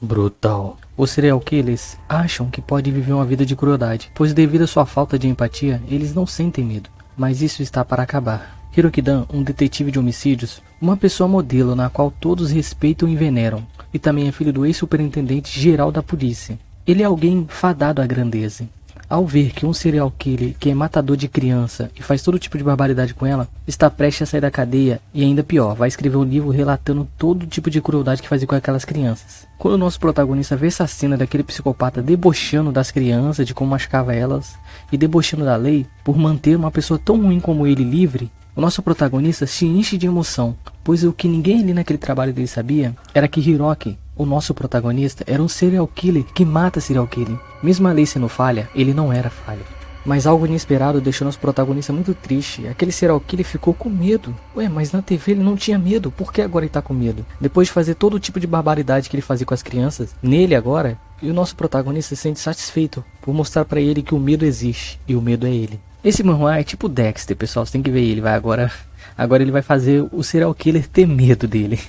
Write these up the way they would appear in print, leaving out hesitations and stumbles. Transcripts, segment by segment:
Brutal. Os serial killers acham que podem viver uma vida de crueldade, pois devido à sua falta de empatia, eles não sentem medo. Mas isso está para acabar. Hiroki-Dan, um detetive de homicídios, uma pessoa modelo na qual todos respeitam e veneram, e também é filho do ex-superintendente geral da polícia. Ele é alguém fadado à grandeza. Ao ver que um serial killer que é matador de criança e faz todo tipo de barbaridade com ela, está prestes a sair da cadeia e ainda pior, vai escrever um livro relatando todo tipo de crueldade que fazia com aquelas crianças. Quando o nosso protagonista vê essa cena daquele psicopata debochando das crianças, de como machucava elas, e debochando da lei por manter uma pessoa tão ruim como ele livre, o nosso protagonista se enche de emoção, pois o que ninguém ali naquele trabalho dele sabia era que Hiroki, o nosso protagonista, era um serial killer que mata serial killer. Mesmo a lei sendo falha, ele não era falha. Mas algo inesperado deixou nosso protagonista muito triste. Aquele serial killer ficou com medo. Ué, mas na TV ele não tinha medo. Por que agora ele tá com medo? Depois de fazer todo tipo de barbaridade que ele fazia com as crianças, nele agora, e o nosso protagonista se sente satisfeito por mostrar pra ele que o medo existe. E o medo é ele. Esse manhwa é tipo Dexter, pessoal. Você tem que ver ele. Agora ele vai fazer o serial killer ter medo dele.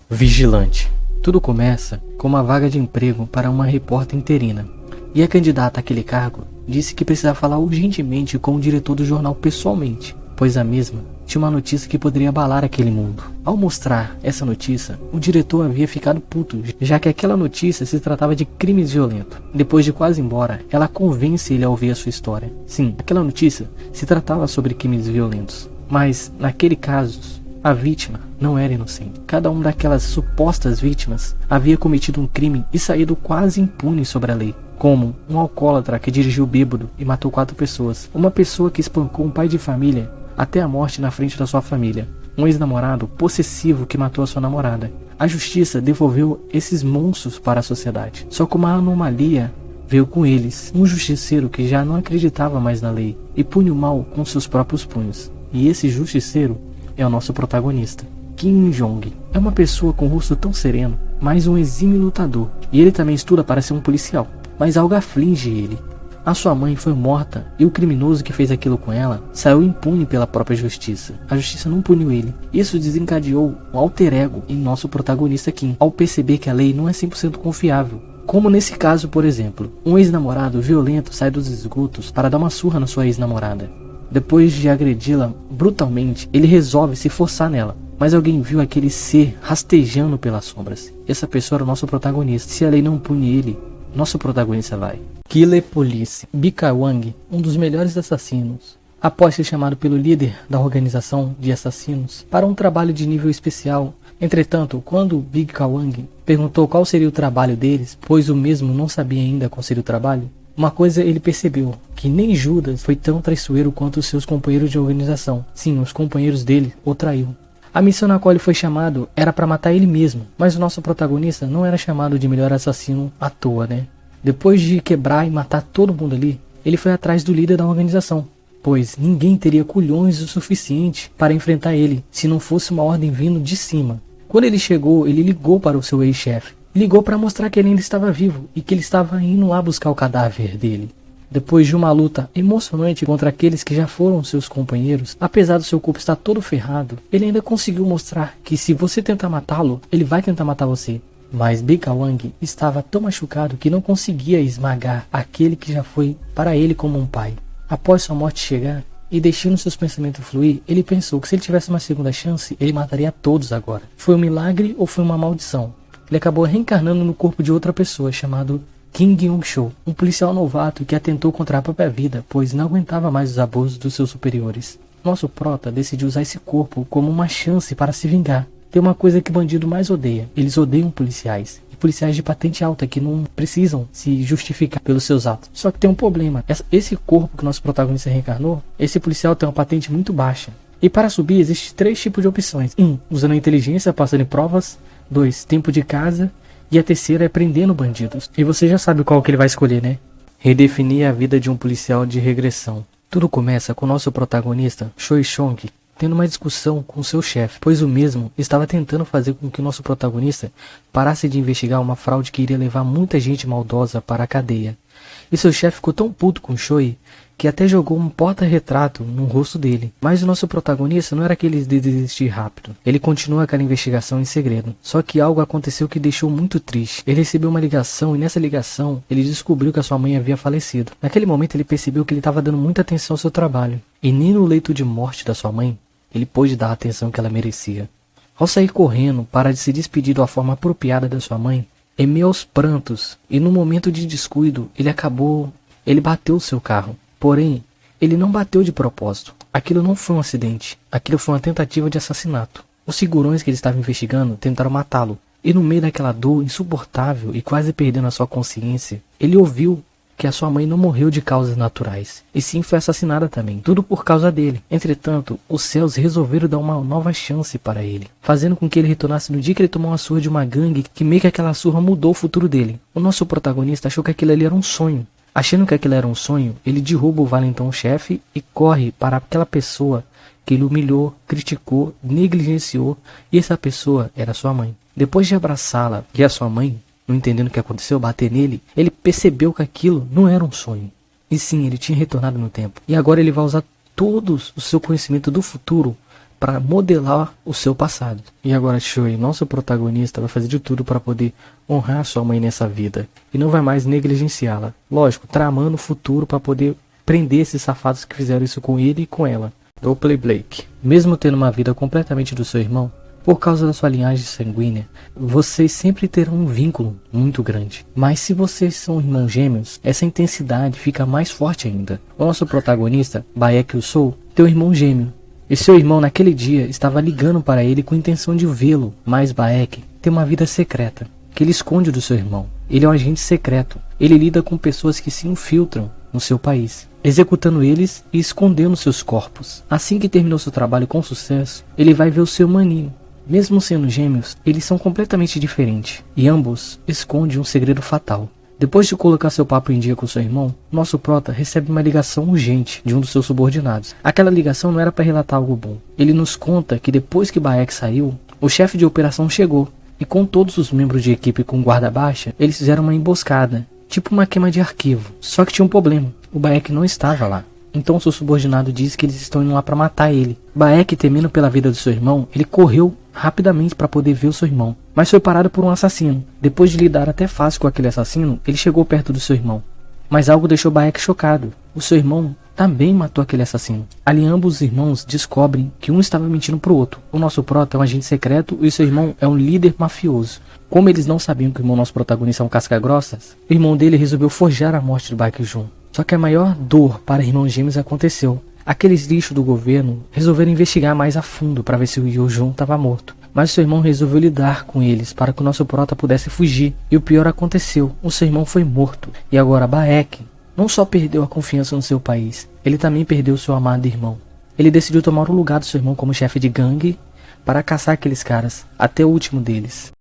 Vigilante. Tudo começa com uma vaga de emprego para uma repórter interina, e a candidata àquele cargo disse que precisava falar urgentemente com o diretor do jornal pessoalmente, pois a mesma tinha uma notícia que poderia abalar aquele mundo. Ao mostrar essa notícia, o diretor havia ficado puto, já que aquela notícia se tratava de crimes violentos. Depois de quase ir embora, ela convence ele a ouvir a sua história. Sim, aquela notícia se tratava sobre crimes violentos, mas naquele caso a vítima não era inocente. Cada uma daquelas supostas vítimas havia cometido um crime e saído quase impune sobre a lei, como um alcoólatra que dirigiu bêbado e matou 4 pessoas, uma pessoa que espancou um pai de família até a morte na frente da sua família, um ex-namorado possessivo que matou a sua namorada. A justiça devolveu esses monstros para a sociedade. Só que uma anomalia veio com eles, um justiceiro que já não acreditava mais na lei e pune o mal com seus próprios punhos. E esse justiceiro é o nosso protagonista, Kim Jong. É uma pessoa com o rosto tão sereno, mas um exímio lutador. E ele também estuda para ser um policial, mas algo aflige ele. A sua mãe foi morta e o criminoso que fez aquilo com ela saiu impune pela própria justiça. A justiça não puniu ele. Isso desencadeou um alter ego em nosso protagonista Kim, ao perceber que a lei não é 100% confiável. Como nesse caso, por exemplo, um ex-namorado violento sai dos esgotos para dar uma surra na sua ex-namorada. Depois de agredi-la brutalmente, ele resolve se forçar nela. Mas alguém viu aquele ser rastejando pelas sombras. Essa pessoa era o nosso protagonista. Se a lei não pune ele, nosso protagonista vai. Killer Police. Bika Wang, um dos melhores assassinos, após ser chamado pelo líder da organização de assassinos para um trabalho de nível especial. Entretanto, quando Bika Wang perguntou qual seria o trabalho deles, pois o mesmo não sabia ainda qual seria o trabalho, uma coisa ele percebeu, que nem Judas foi tão traiçoeiro quanto os seus companheiros de organização. Sim, os companheiros dele o traiu. A missão na qual ele foi chamado era para matar ele mesmo, mas o nosso protagonista não era chamado de melhor assassino à toa, né? Depois de quebrar e matar todo mundo ali, ele foi atrás do líder da organização, pois ninguém teria culhões o suficiente para enfrentar ele, se não fosse uma ordem vindo de cima. Quando ele chegou, ele ligou para o seu ex-chefe. Ligou para mostrar que ele ainda estava vivo e que ele estava indo lá buscar o cadáver dele. Depois de uma luta emocionante contra aqueles que já foram seus companheiros, apesar do seu corpo estar todo ferrado, ele ainda conseguiu mostrar que se você tentar matá-lo, ele vai tentar matar você. Mas Bika Wang estava tão machucado que não conseguia esmagar aquele que já foi para ele como um pai. Após sua morte chegar e deixando seus pensamentos fluir, ele pensou que se ele tivesse uma segunda chance, ele mataria a todos agora. Foi um milagre ou foi uma maldição? Ele acabou reencarnando no corpo de outra pessoa, chamado Kim Young-soo, um policial novato que atentou contra a própria vida, pois não aguentava mais os abusos dos seus superiores. Nosso prota decidiu usar esse corpo como uma chance para se vingar. Tem uma coisa que bandido mais odeia: eles odeiam policiais. E policiais de patente alta que não precisam se justificar pelos seus atos. Só que tem um problema: esse corpo que nosso protagonista reencarnou, esse policial tem uma patente muito baixa. E para subir existem 3 tipos de opções: 1. Usando a inteligência, passando em provas; 2. Tempo de casa; e a terceira é prendendo bandidos. E você já sabe qual que ele vai escolher, né? Redefinir a vida de um policial de regressão. Tudo começa com nosso protagonista, Choi Chong, tendo uma discussão com seu chefe, pois o mesmo estava tentando fazer com que o nosso protagonista parasse de investigar uma fraude que iria levar muita gente maldosa para a cadeia. E seu chefe ficou tão puto com Choi que até jogou um porta-retrato no rosto dele. Mas o nosso protagonista não era aquele de desistir rápido. Ele continua aquela investigação em segredo. Só que algo aconteceu que deixou muito triste. Ele recebeu uma ligação e nessa ligação ele descobriu que a sua mãe havia falecido. Naquele momento ele percebeu que ele estava dando muita atenção ao seu trabalho. E nem no leito de morte da sua mãe ele pôde dar a atenção que ela merecia. Ao sair correndo para se despedir da forma apropriada da sua mãe, em meio aos prantos e no momento de descuido, ele bateu o seu carro. Porém, ele não bateu de propósito. Aquilo não foi um acidente. Aquilo foi uma tentativa de assassinato. Os figurões que ele estava investigando tentaram matá-lo. E no meio daquela dor insuportável e quase perdendo a sua consciência, ele ouviu que a sua mãe não morreu de causas naturais. E sim foi assassinada também. Tudo por causa dele. Entretanto, os céus resolveram dar uma nova chance para ele, fazendo com que ele retornasse no dia que ele tomou uma surra de uma gangue que meio que aquela surra mudou o futuro dele. O nosso protagonista achou que aquilo ali era um sonho. Achando que aquilo era um sonho, ele derruba o valentão chefe e corre para aquela pessoa que ele humilhou, criticou, negligenciou, e essa pessoa era sua mãe. Depois de abraçá-la e a sua mãe, não entendendo o que aconteceu, bater nele, ele percebeu que aquilo não era um sonho. E sim, ele tinha retornado no tempo. E agora ele vai usar todo o seu conhecimento do futuro para modelar o seu passado. E agora Choi, nosso protagonista, vai fazer de tudo para poder honrar sua mãe nessa vida. E não vai mais negligenciá-la. Lógico, tramando o futuro para poder prender esses safados que fizeram isso com ele e com ela. Doppler Blake. Mesmo tendo uma vida completamente do seu irmão, por causa da sua linhagem sanguínea, vocês sempre terão um vínculo muito grande. Mas se vocês são irmãos gêmeos, essa intensidade fica mais forte ainda. O nosso protagonista, Baek Soo, tem um irmão gêmeo. E seu irmão naquele dia estava ligando para ele com a intenção de vê-lo, mas Baek tem uma vida secreta, que ele esconde do seu irmão. Ele é um agente secreto. Ele lida com pessoas que se infiltram no seu país, executando eles e escondendo seus corpos. Assim que terminou seu trabalho com sucesso, ele vai ver o seu maninho. Mesmo sendo gêmeos, eles são completamente diferentes, e ambos escondem um segredo fatal. Depois de colocar seu papo em dia com seu irmão, nosso prota recebe uma ligação urgente de um dos seus subordinados. Aquela ligação não era para relatar algo bom. Ele nos conta que depois que Baek saiu, o chefe de operação chegou, e com todos os membros de equipe com guarda baixa, eles fizeram uma emboscada, tipo uma queima de arquivo. Só que tinha um problema, o Baek não estava lá. Então seu subordinado diz que eles estão indo lá para matar ele. Baek, temendo pela vida do seu irmão, ele correu rapidamente para poder ver o seu irmão, mas foi parado por um assassino. Depois de lidar até fácil com aquele assassino, ele chegou perto do seu irmão. Mas algo deixou Baek chocado. O seu irmão também matou aquele assassino. Ali ambos os irmãos descobrem que um estava mentindo pro outro. O nosso prota é um agente secreto e o seu irmão é um líder mafioso. Como eles não sabiam que o nosso protagonista é um casca-grossas, o irmão dele resolveu forjar a morte do Baek Jun. Só que a maior dor para irmãos gêmeos aconteceu. Aqueles lixos do governo resolveram investigar mais a fundo para ver se o Yoo-jun estava morto. Mas seu irmão resolveu lidar com eles para que o nosso prota pudesse fugir. E o pior aconteceu, o seu irmão foi morto. E agora Baek não só perdeu a confiança no seu país, ele também perdeu seu amado irmão. Ele decidiu tomar o lugar do seu irmão como chefe de gangue para caçar aqueles caras, até o último deles.